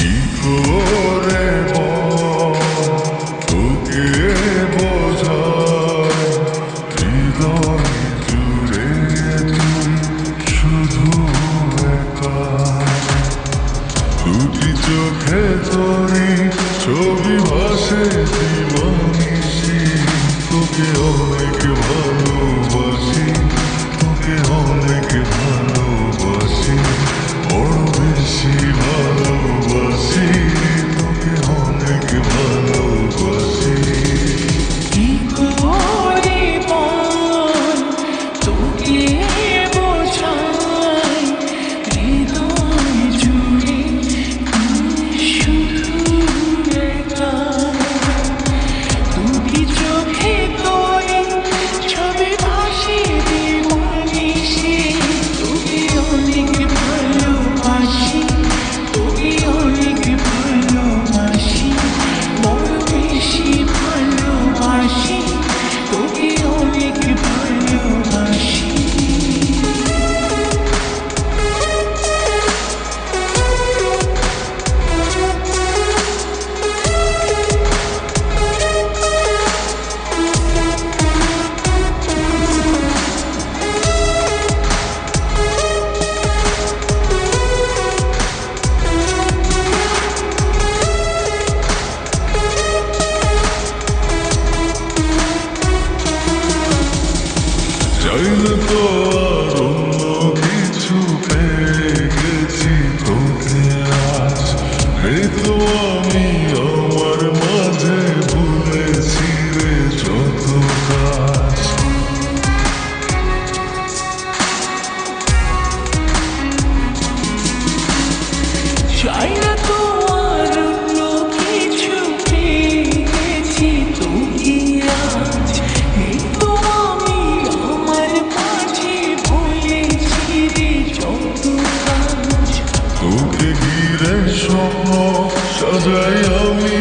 কি করে তোকে বোঝাই হৃদয় জুড়ে তুই শুধু একা দুটি চোখে তোরি ছবি ভাসে জীবনিশি তোকে অনেক ভালোবাসি তোকে অনেক ভালোবাসি বড় বেশি ভালোবাসি তোকে অনেক ভালোবাসি কি করে তোকে বোঝাই হৃদয় জুড়ে শুধু একা দুটি চোখে তোরে ছবি ভাসে জীবনিশি তোকে অনেক ভালোবাসি তোকে অনেক ভালোবাসি বড় বেশি ভালোবাসি তোকে অনেক ভালোবাসি চাইলে তো আর অন্য কিছু পেয়ে গেছি তোকে আজ এই তো আমি আমার মাঝে ভুলেছি রে যত কাজ চাই না তো আর অন্য কিছু পেয়ে গেছি তোকে আজ এই তো আমি আমার মাঝে ভুলেছি রে যত কাজ তোকে ঘিরে স্বপ্ন সাজাই আমি